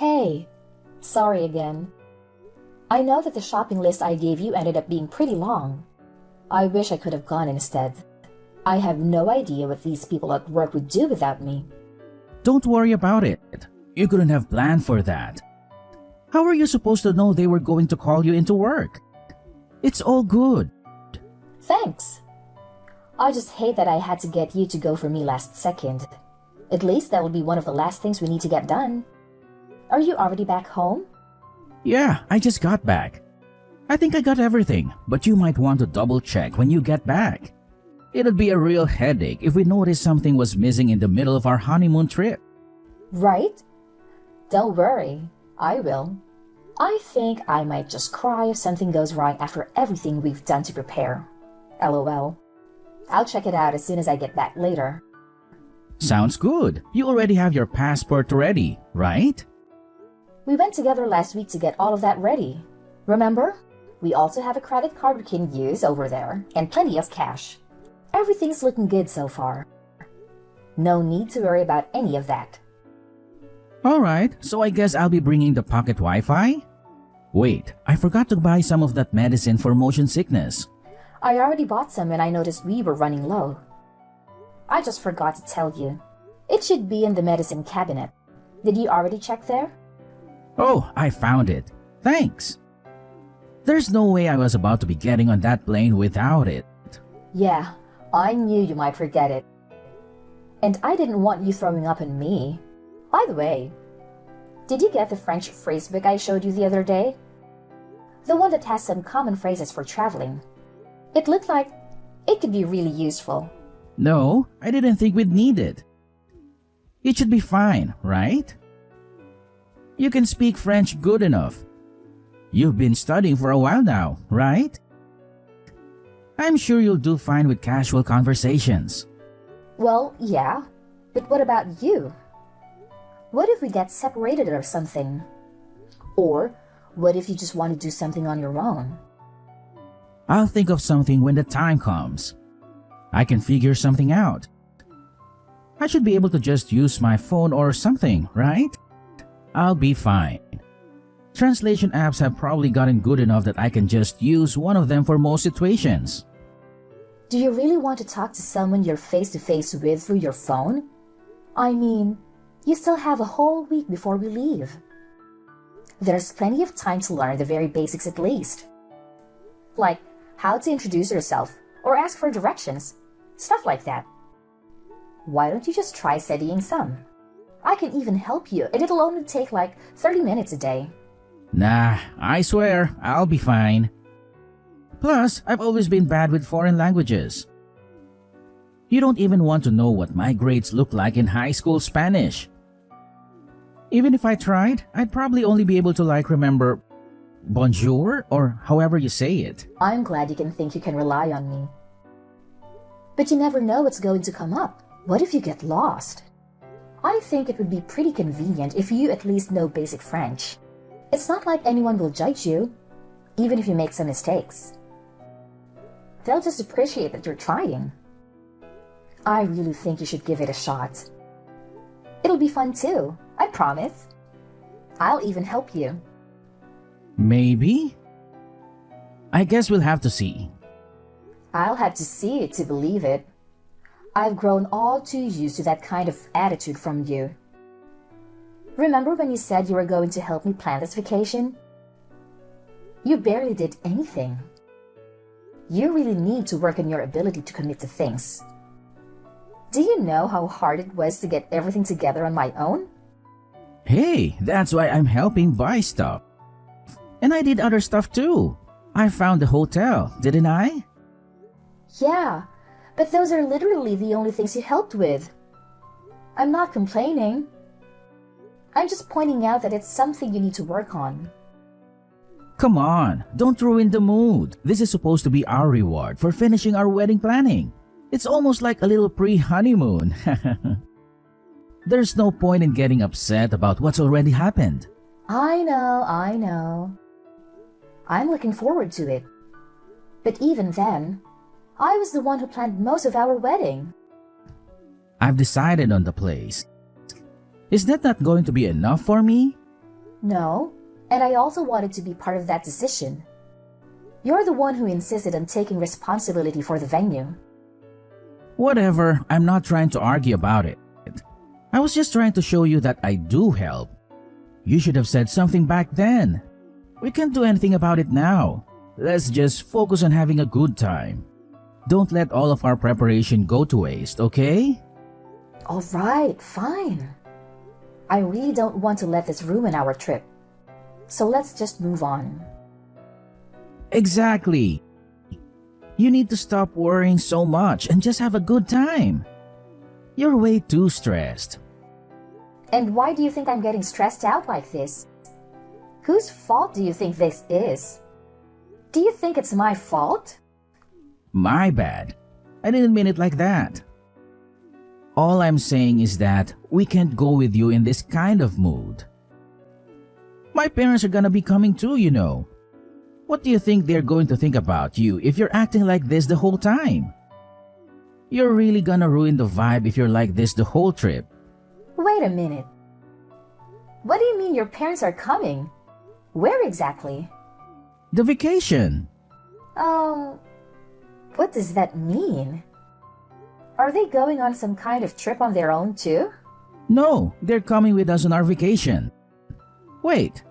Hey, sorry again. I know that the shopping list I gave you ended up being pretty long. I wish I could have gone instead. I have no idea what these people at work would do without me. Don't worry about it. You couldn't have planned for that. How are you supposed to know they were going to call you into work? It's all good. Thanks. I just hate that I had to get you to go for me last second. At least that will be one of the last things we need to get done. Are you already back home? Yeah, I just got back. I think I got everything, but you might want to double check when you get back. It'd be a real headache if we noticed something was missing in the middle of our honeymoon trip. Right? Don't worry, I will. I think I might just cry if something goes wrong after everything we've done to prepare. LOL. I'll check it out as soon as I get back later. Sounds good. You already have your passport ready, right? We went together last week to get all of that ready. Remember? We also have a credit card we can use over there, and plenty of cash. Everything's looking good so far. No need to worry about any of that. Alright, so I guess I'll be bringing the pocket Wi-Fi? Wait, I forgot to buy some of that medicine for motion sickness. I already bought some and I noticed we were running low. I just forgot to tell you. It should be in the medicine cabinet. Did you already check there? Oh, I found it. Thanks. There's no way I was about to be getting on that plane without it. Yeah, I knew you might forget it. And I didn't want you throwing up on me. By the way, did you get the French phrasebook I showed you the other day? The one that has some common phrases for traveling. It looked like it could be really useful. No, I didn't think we'd need it. It should be fine, right? You can speak French good enough. You've been studying for a while now, right? I'm sure you'll do fine with casual conversations. Well, yeah, but what about you? What if we get separated or something? Or what if you just want to do something on your own? I'll think of something when the time comes. I can figure something out. I should be able to just use my phone or something, right? I'll be fine. Translation apps have probably gotten good enough that I can just use one of them for most situations. Do you really want to talk to someone you're face-to-face with through your phone? I mean, you still have a whole week before we leave. There's plenty of time to learn the very basics at least. Like how to introduce yourself or ask for directions, stuff like that. Why don't you just try studying some? I can even help you, and it'll only take like 30 minutes a day. Nah, I swear, I'll be fine. Plus, I've always been bad with foreign languages. You don't even want to know what my grades look like in high school Spanish. Even if I tried, I'd probably only be able to remember bonjour or however you say it. I'm glad you can think you can rely on me. But you never know what's going to come up. What if you get lost? I think it would be pretty convenient if you at least know basic French. It's not like anyone will judge you, even if you make some mistakes. They'll just appreciate that you're trying. I really think you should give it a shot. It'll be fun too, I promise. I'll even help you. Maybe? I guess we'll have to see. I'll have to see it to believe it. I've grown all too used to that kind of attitude from you. Remember when you said you were going to help me plan this vacation? You barely did anything. You really need to work on your ability to commit to things. Do you know how hard it was to get everything together on my own? Hey, that's why I'm helping buy stuff. And I did other stuff too. I found the hotel, didn't I? Yeah, but those are literally the only things you helped with. I'm not complaining. I'm just pointing out that it's something you need to work on. Come on, don't ruin the mood. This is supposed to be our reward for finishing our wedding planning. It's almost like a little pre-honeymoon. There's no point in getting upset about what's already happened. I know. I'm looking forward to it. But even then, I was the one who planned most of our wedding. I've decided on the place. Is that not going to be enough for me? No, and I also wanted to be part of that decision. You're the one who insisted on taking responsibility for the venue. Whatever, I'm not trying to argue about it. I was just trying to show you that I do help. You should have said something back then. We can't do anything about it now. Let's just focus on having a good time. Don't let all of our preparation go to waste, okay? All right, fine. I really don't want to let this ruin our trip. So let's just move on. Exactly. You need to stop worrying so much and just have a good time. You're way too stressed. And why do you think I'm getting stressed out like this? Whose fault do you think this is? Do you think it's my fault? My bad. I didn't mean it like that. All I'm saying is that we can't go with you in this kind of mood. My parents are gonna be coming too, you know. What do you think they're going to think about you if you're acting like this the whole time? You're really gonna ruin the vibe if you're like this the whole trip. Wait a minute. What do you mean your parents are coming? Where exactly? The vacation. What does that mean? Are they going on some kind of trip on their own too? No, they're coming with us on our vacation. Wait.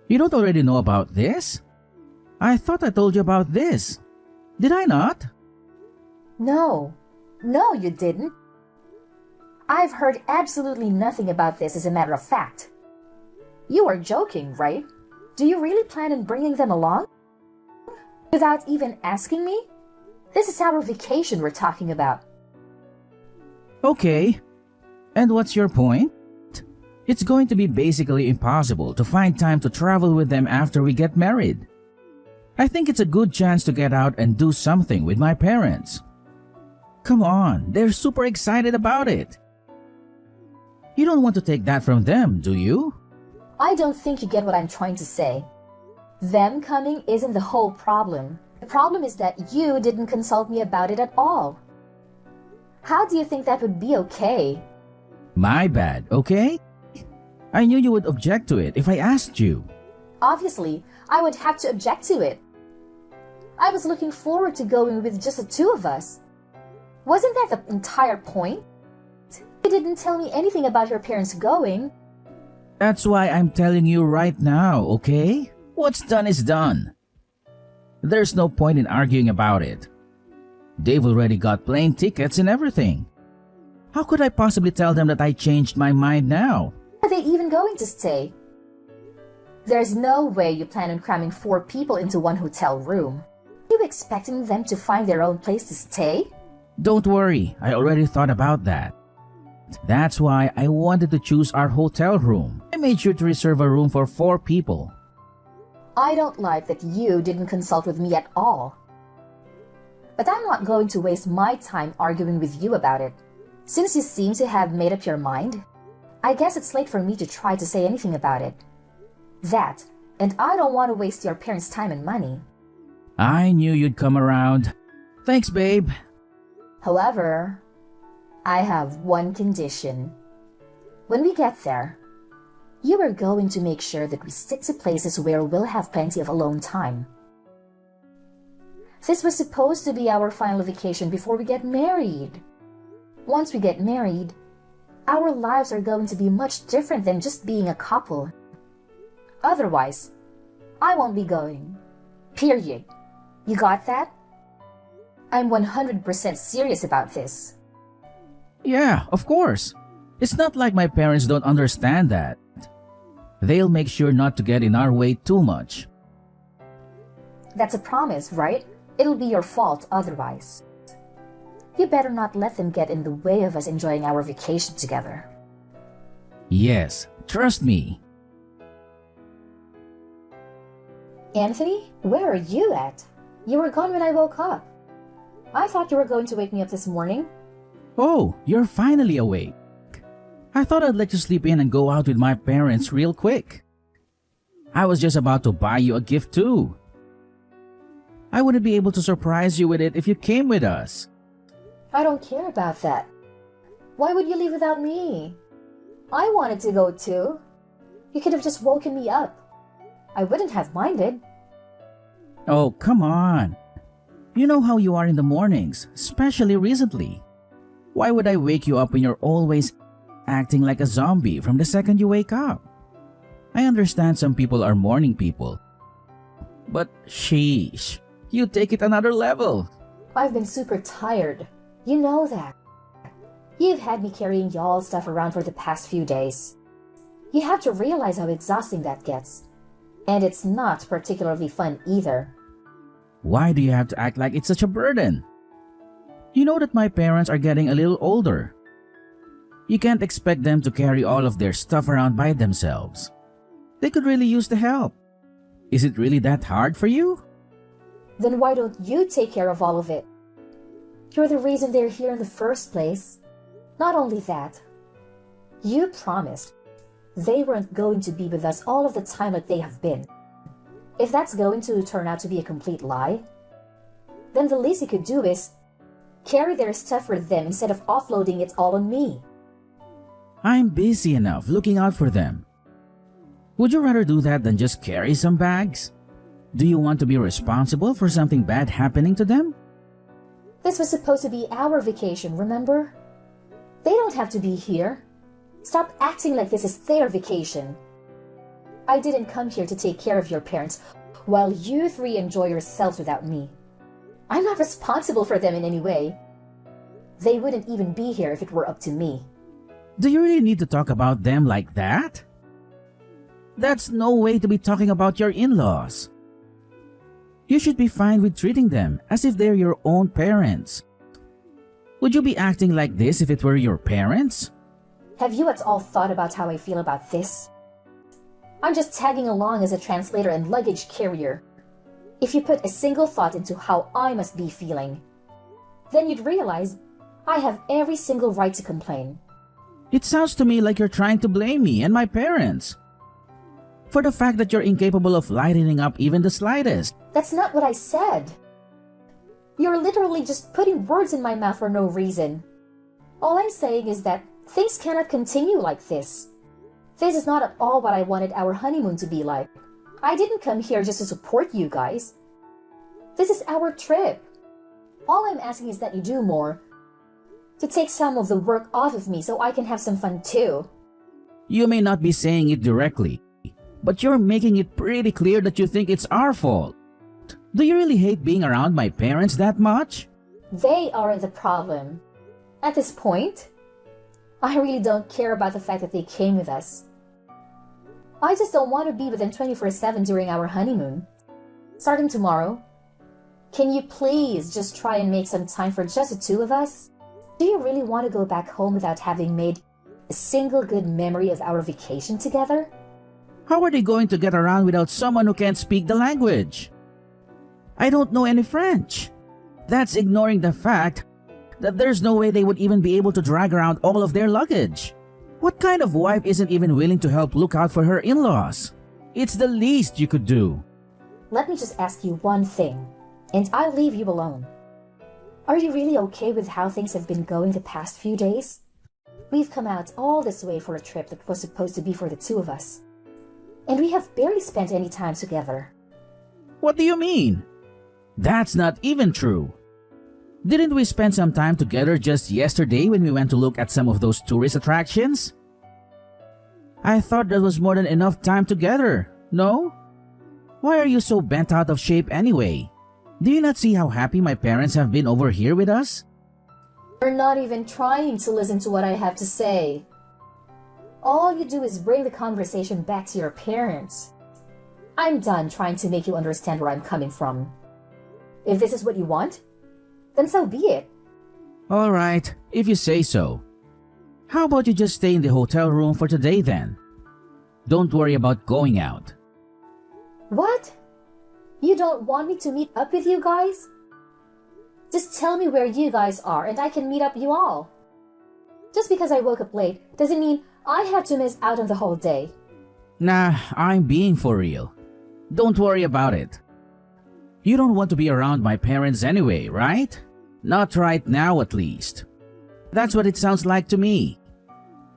You don't already know about this? I thought I told you about this. Did I not? No, you didn't. I've heard absolutely nothing about this as a matter of fact. You are joking, right? Do you really plan on bringing them along? Without even asking me? This is our vacation we're talking about. Okay. And what's your point? It's going to be basically impossible to find time to travel with them after we get married. I think it's a good chance to get out and do something with my parents. Come on, they're super excited about it. You don't want to take that from them, do you? I don't think you get what I'm trying to say. Them coming isn't the whole problem. The problem is that you didn't consult me about it at all. How do you think that would be okay? My bad, okay? I knew you would object to it if I asked you. Obviously, I would have to object to it. I was looking forward to going with just the two of us. Wasn't that the entire point? You didn't tell me anything about your parents going. That's why I'm telling you right now, okay? What's done is done. There's no point in arguing about it. They've already got plane tickets and everything. How could I possibly tell them that I changed my mind now? Are they even going to stay? There's no way you plan on cramming 4 people into one hotel room. Are you expecting them to find their own place to stay? Don't worry, I already thought about that. That's why I wanted to choose our hotel room. I made sure to reserve a room for 4 people. I don't like that you didn't consult with me at all. But I'm not going to waste my time arguing with you about it. Since you seem to have made up your mind, I guess it's late for me to try to say anything about it. That, and I don't want to waste your parents' time and money. I knew you'd come around. Thanks, babe. However, I have one condition. When we get there, you are going to make sure that we stick to places where we'll have plenty of alone time. This was supposed to be our final vacation before we get married. Once we get married, our lives are going to be much different than just being a couple. Otherwise, I won't be going. Period. You got that? I'm 100% serious about this. Yeah, of course. It's not like my parents don't understand that. They'll make sure not to get in our way too much. That's a promise, right? It'll be your fault otherwise. You better not let them get in the way of us enjoying our vacation together. Yes, trust me. Anthony, where are you at? You were gone when I woke up. I thought you were going to wake me up this morning. Oh, you're finally awake. I thought I'd let you sleep in and go out with my parents real quick. I was just about to buy you a gift too. I wouldn't be able to surprise you with it if you came with us. I don't care about that. Why would you leave without me? I wanted to go too. You could have just woken me up. I wouldn't have minded. Oh, come on. You know how you are in the mornings, especially recently. Why would I wake you up when you're always acting like a zombie from the second you wake up? I understand some people are morning people. But sheesh, you take it another level. I've been super tired. You know that. You've had me carrying y'all's stuff around for the past few days. You have to realize how exhausting that gets. And it's not particularly fun either. Why do you have to act like it's such a burden? You know that my parents are getting a little older. You can't expect them to carry all of their stuff around by themselves. They could really use the help. Is it really that hard for you? Then why don't you take care of all of it? You're the reason they're here in the first place. Not only that, you promised they weren't going to be with us all of the time like they have been. If that's going to turn out to be a complete lie, then the least you could do is carry their stuff for them instead of offloading it all on me. I'm busy enough looking out for them. Would you rather do that than just carry some bags? Do you want to be responsible for something bad happening to them? This was supposed to be our vacation, remember? They don't have to be here. Stop acting like this is their vacation. I didn't come here to take care of your parents while you three enjoy yourselves without me. I'm not responsible for them in any way. They wouldn't even be here if it were up to me. Do you really need to talk about them like that? That's no way to be talking about your in-laws. You should be fine with treating them as if they're your own parents. Would you be acting like this if it were your parents? Have you at all thought about how I feel about this? I'm just tagging along as a translator and luggage carrier. If you put a single thought into how I must be feeling, then you'd realize I have every single right to complain. It sounds to me like you're trying to blame me and my parents for the fact that you're incapable of lightening up even the slightest. That's not what I said. You're literally just putting words in my mouth for no reason. All I'm saying is that things cannot continue like this. This is not at all what I wanted our honeymoon to be like. I didn't come here just to support you guys. This is our trip. All I'm asking is that you do more to take some of the work off of me so I can have some fun too. You may not be saying it directly, but you're making it pretty clear that you think it's our fault. Do you really hate being around my parents that much? They aren't the problem. At this point, I really don't care about the fact that they came with us. I just don't want to be with them 24/7 during our honeymoon. Starting tomorrow, can you please just try and make some time for just the two of us? Do you really want to go back home without having made a single good memory of our vacation together? How are they going to get around without someone who can't speak the language? I don't know any French. That's ignoring the fact that there's no way they would even be able to drag around all of their luggage. What kind of wife isn't even willing to help look out for her in-laws? It's the least you could do. Let me just ask you one thing, and I'll leave you alone. Are you really okay with how things have been going the past few days? We've come out all this way for a trip that was supposed to be for the two of us, and we have barely spent any time together. What do you mean? That's not even true. Didn't we spend some time together just yesterday when we went to look at some of those tourist attractions? I thought that was more than enough time together, no? Why are you so bent out of shape anyway? Do you not see how happy my parents have been over here with us? You're not even trying to listen to what I have to say. All you do is bring the conversation back to your parents. I'm done trying to make you understand where I'm coming from. If this is what you want, then so be it. Alright, if you say so. How about you just stay in the hotel room for today then? Don't worry about going out. What? You don't want me to meet up with you guys? Just tell me where you guys are and I can meet up you all. Just because I woke up late doesn't mean I have to miss out on the whole day. Nah, I'm being for real. Don't worry about it. You don't want to be around my parents anyway, right? Not right now at least. That's what it sounds like to me.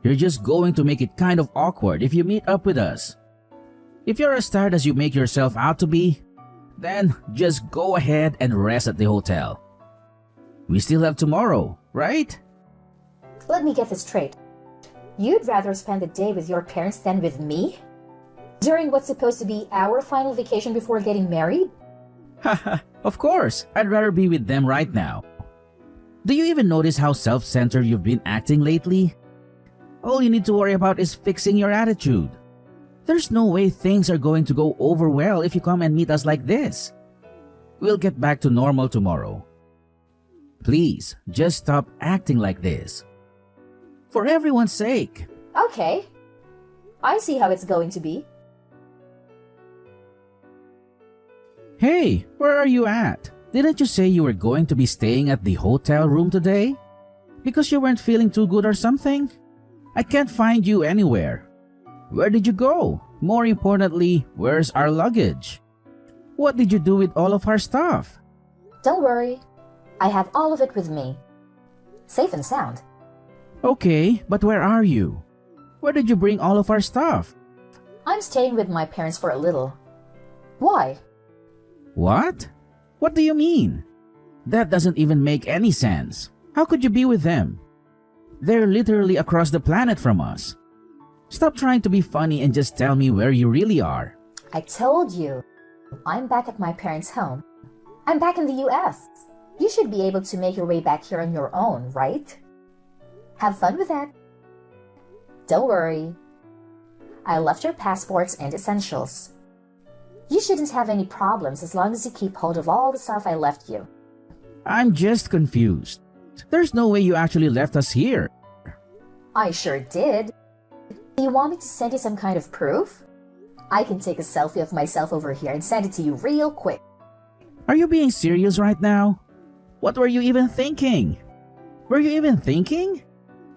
You're just going to make it kind of awkward if you meet up with us. If you're as tired as you make yourself out to be, then just go ahead and rest at the hotel. We still have tomorrow, right? Let me get this straight. You'd rather spend the day with your parents than with me? During what's supposed to be our final vacation before getting married? Haha, of course, I'd rather be with them right now. Do you even notice how self-centered you've been acting lately? All you need to worry about is fixing your attitude. There's no way things are going to go over well if you come and meet us like this. We'll get back to normal tomorrow. Please, just stop acting like this. For everyone's sake. Okay. I see how it's going to be. Hey, where are you at? Didn't you say you were going to be staying at the hotel room today? Because you weren't feeling too good or something? I can't find you anywhere. Where did you go? More importantly, where's our luggage? What did you do with all of our stuff? Don't worry. I have all of it with me. Safe and sound. Okay, but where are you? Where did you bring all of our stuff? I'm staying with my parents for a little. Why? What? What do you mean? That doesn't even make any sense. How could you be with them? They're literally across the planet from us. Stop trying to be funny and just tell me where you really are. I told you. I'm back at my parents' home. I'm back in the US. You should be able to make your way back here on your own, right? Have fun with that. Don't worry. I left your passports and essentials. You shouldn't have any problems as long as you keep hold of all the stuff I left you. I'm just confused. There's no way you actually left us here. I sure did. Do you want me to send you some kind of proof? I can take a selfie of myself over here and send it to you real quick. Are you being serious right now? What were you even thinking? Were you even thinking?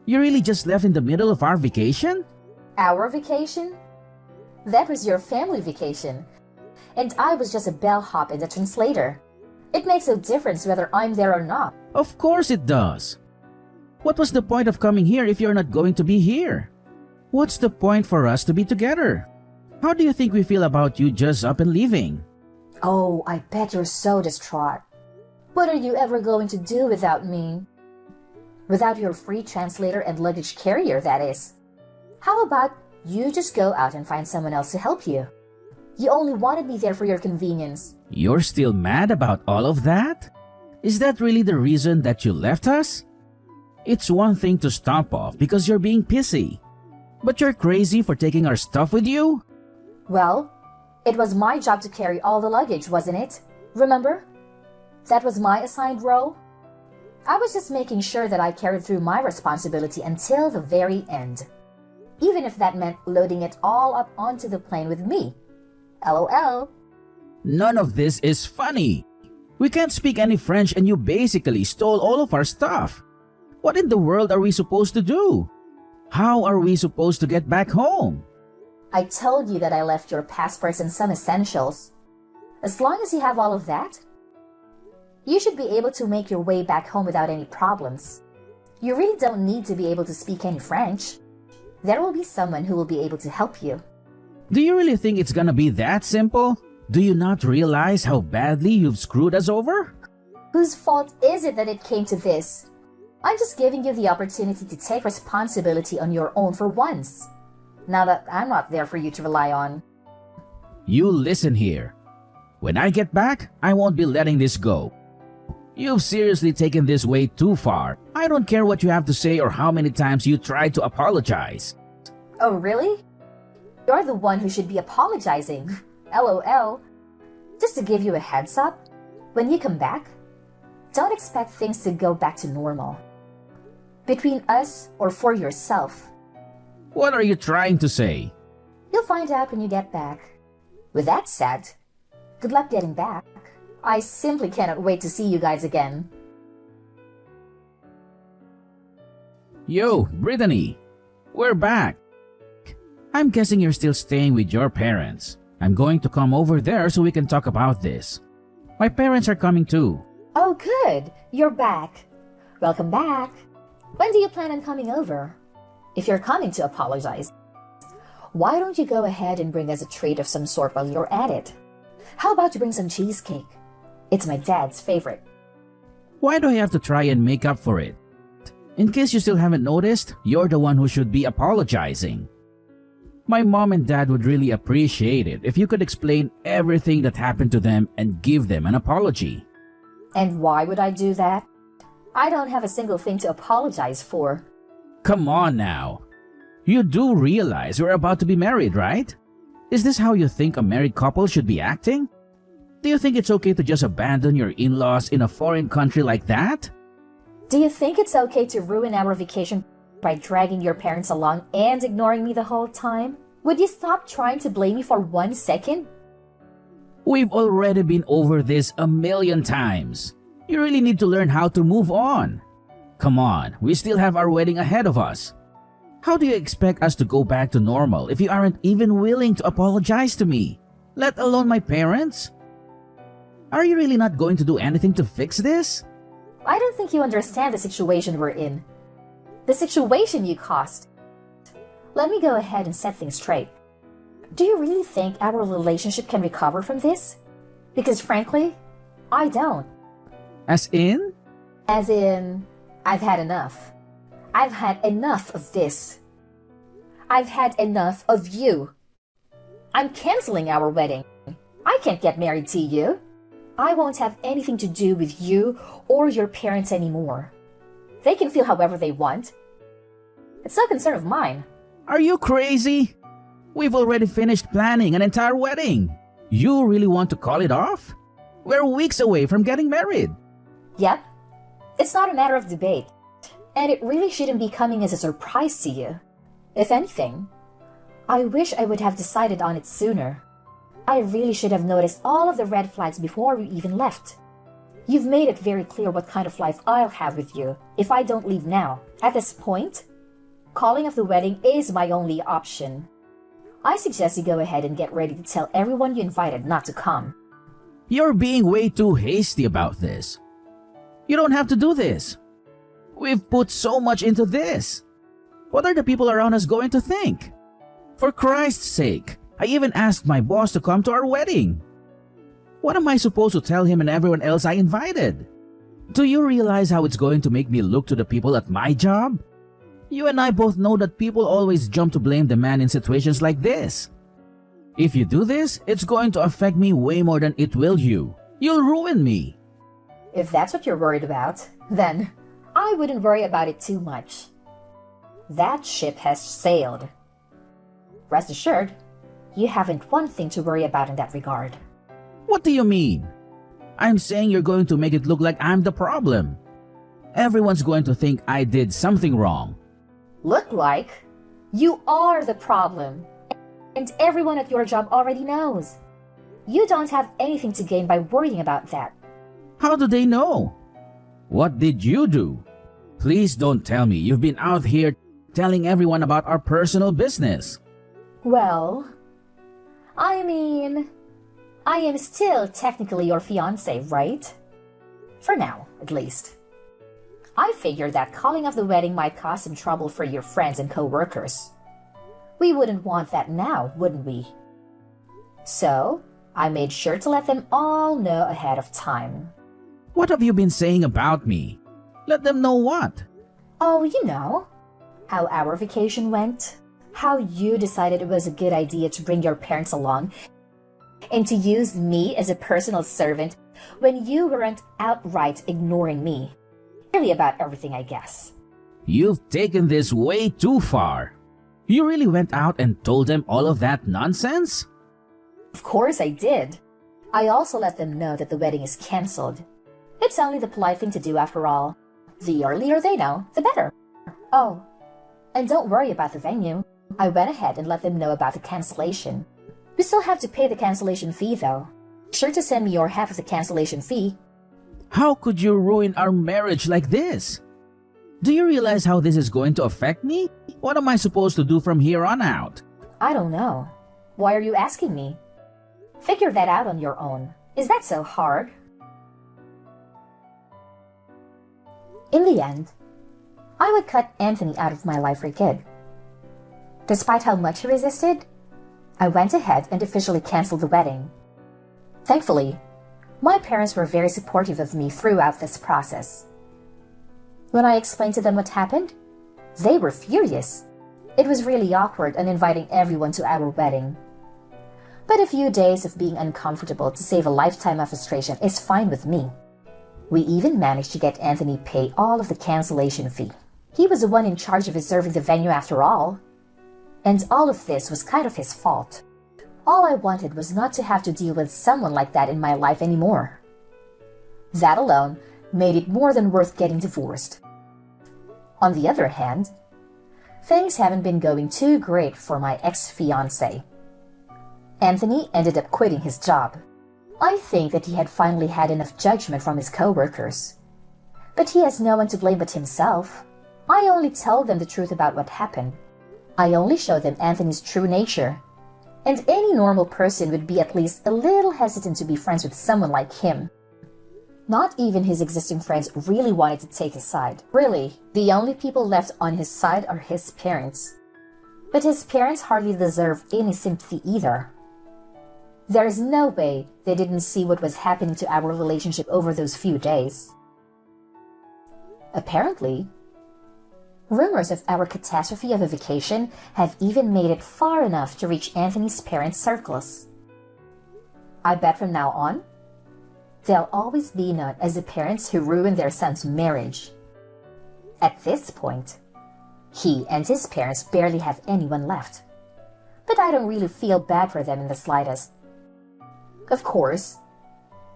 You really just left in the middle of our vacation? Our vacation? That was your family vacation. And I was just a bellhop and a translator. It makes no difference whether I'm there or not. Of course it does. What was the point of coming here if you're not going to be here? What's the point for us to be together? How do you think we feel about you just up and leaving? Oh, I bet you're so distraught. What are you ever going to do without me? Without your free translator and luggage carrier, that is. How about you just go out and find someone else to help you? You only wanted me there for your convenience. You're still mad about all of that? Is that really the reason that you left us? It's one thing to stomp off because you're being pissy. But you're crazy for taking our stuff with you? Well, it was my job to carry all the luggage, wasn't it? Remember? That was my assigned role. I was just making sure that I carried through my responsibility until the very end. Even if that meant loading it all up onto the plane with me. LOL. None of this is funny. We can't speak any French and you basically stole all of our stuff. What in the world are we supposed to do? How are we supposed to get back home? I told you that I left your passports and some essentials. As long as you have all of that, you should be able to make your way back home without any problems. You really don't need to be able to speak any French. There will be someone who will be able to help you. Do you really think it's gonna be that simple? Do you not realize how badly you've screwed us over? Whose fault is it that it came to this? I'm just giving you the opportunity to take responsibility on your own for once. Now that I'm not there for you to rely on. You listen here. When I get back, I won't be letting this go. You've seriously taken this way too far. I don't care what you have to say or how many times you try to apologize. Oh, really? You're the one who should be apologizing. LOL. Just to give you a heads up, when you come back, don't expect things to go back to normal. Between us or for yourself. What are you trying to say? You'll find out when you get back. With that said, good luck getting back. I simply cannot wait to see you guys again. Yo, Brittany. We're back. I'm guessing you're still staying with your parents. I'm going to come over there so we can talk about this. My parents are coming too. Oh, good. You're back. Welcome back. When do you plan on coming over? if you're coming to apologize, why don't you go ahead and bring us a treat of some sort while you're at it? How about you bring some cheesecake? It's my dad's favorite. Why do I have to try and make up for it? In case you still haven't noticed, you're the one who should be apologizing. My mom and dad would really appreciate it if you could explain everything that happened to them and give them an apology. And why would I do that? I don't have a single thing to apologize for. Come on now. You do realize we're about to be married, right? Is this how you think a married couple should be acting? Do you think it's okay to just abandon your in-laws in a foreign country like that? Do you think it's okay to ruin our vacation by dragging your parents along and ignoring me the whole time? Would you stop trying to blame me for 1 second? We've already been over this a million times. You really need to learn how to move on. Come on, we still have our wedding ahead of us. How do you expect us to go back to normal if you aren't even willing to apologize to me, let alone my parents? Are you really not going to do anything to fix this? I don't think you understand the situation we're in. The situation you caused. Let me go ahead and set things straight. Do you really think our relationship can recover from this? Because frankly, I don't. As in? As in, I've had enough. I've had enough of this. I've had enough of you. I'm canceling our wedding. I can't get married to you. I won't have anything to do with you or your parents anymore. They can feel however they want. It's no concern of mine. Are you crazy? We've already finished planning an entire wedding. You really want to call it off? We're weeks away from getting married. Yep. It's not a matter of debate. And it really shouldn't be coming as a surprise to you. If anything, I wish I would have decided on it sooner. I really should have noticed all of the red flags before we even left. You've made it very clear what kind of life I'll have with you if I don't leave now. At this point, calling off the wedding is my only option. I suggest you go ahead and get ready to tell everyone you invited not to come. You're being way too hasty about this. You don't have to do this. We've put so much into this. What are the people around us going to think? For Christ's sake, I even asked my boss to come to our wedding. What am I supposed to tell him and everyone else I invited? Do you realize how it's going to make me look to the people at my job? You and I both know that people always jump to blame the man in situations like this. If you do this, it's going to affect me way more than it will you. You'll ruin me. If that's what you're worried about, then I wouldn't worry about it too much. That ship has sailed. Rest assured, you haven't one thing to worry about in that regard. What do you mean? I'm saying you're going to make it look like I'm the problem. Everyone's going to think I did something wrong. Look like? You are the problem. And everyone at your job already knows. You don't have anything to gain by worrying about that. How do they know? What did you do? Please don't tell me you've been out here telling everyone about our personal business. Well, I mean, I am still technically your fiancé, right? For now, at least. I figured that calling off the wedding might cause some trouble for your friends and co-workers. We wouldn't want that now, wouldn't we? So, I made sure to let them all know ahead of time. What have you been saying about me? Let them know what? Oh, you know, how our vacation went, how you decided it was a good idea to bring your parents along, and to use me as a personal servant when you weren't outright ignoring me. Really about everything, I guess. You've taken this way too far. You really went out and told them all of that nonsense? Of course I did. I also let them know that the wedding is cancelled. It's only the polite thing to do after all. The earlier they know, the better. Oh, and don't worry about the venue. I went ahead and let them know about the cancellation. We still have to pay the cancellation fee though. Sure to send me your half of the cancellation fee. How could you ruin our marriage like this? Do you realize how this is going to affect me? What am I supposed to do from here on out? I don't know. Why are you asking me? Figure that out on your own. Is that so hard? In the end, I would cut Anthony out of my life for good. Despite how much he resisted, I went ahead and officially canceled the wedding. Thankfully, my parents were very supportive of me throughout this process. When I explained to them what happened, they were furious. It was really awkward uninviting everyone to our wedding. But a few days of being uncomfortable to save a lifetime of frustration is fine with me. We even managed to get Anthony pay all of the cancellation fee. He was the one in charge of reserving the venue after all. And all of this was kind of his fault. All I wanted was not to have to deal with someone like that in my life anymore. That alone made it more than worth getting divorced. On the other hand, things haven't been going too great for my ex-fiancé. Anthony ended up quitting his job. I think that he had finally had enough judgment from his co-workers. But he has no one to blame but himself. I only told them the truth about what happened. I only showed them Anthony's true nature. And any normal person would be at least a little hesitant to be friends with someone like him. Not even his existing friends really wanted to take his side. Really, the only people left on his side are his parents. But his parents hardly deserve any sympathy either. There is no way they didn't see what was happening to our relationship over those few days. Apparently, rumors of our catastrophe of a vacation have even made it far enough to reach Anthony's parents' circles. I bet from now on, they'll always be known as the parents who ruined their son's marriage. At this point, he and his parents barely have anyone left. But I don't really feel bad for them in the slightest. Of course,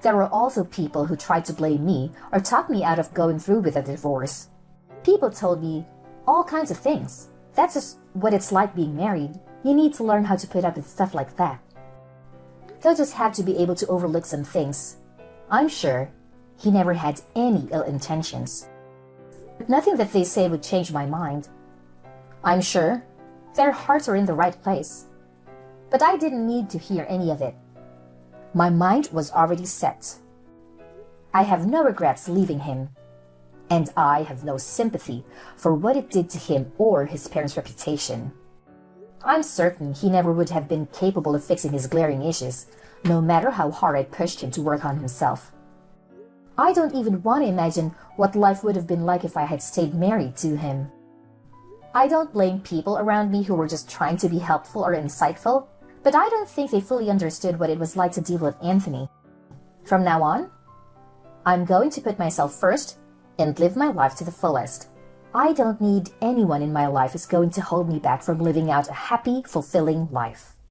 there were also people who tried to blame me or talk me out of going through with a divorce. People told me all kinds of things. That's just what it's like being married. You need to learn how to put up with stuff like that. They'll just have to be able to overlook some things. I'm sure he never had any ill intentions. But nothing that they say would change my mind. I'm sure their hearts are in the right place. But I didn't need to hear any of it. My mind was already set. I have no regrets leaving him. And I have no sympathy for what it did to him or his parents' reputation. I'm certain he never would have been capable of fixing his glaring issues, no matter how hard I pushed him to work on himself. I don't even want to imagine what life would have been like if I had stayed married to him. I don't blame people around me who were just trying to be helpful or insightful, but I don't think they fully understood what it was like to deal with Anthony. From now on, I'm going to put myself first and live my life to the fullest. I don't need anyone in my life who's going to hold me back from living out a happy, fulfilling life.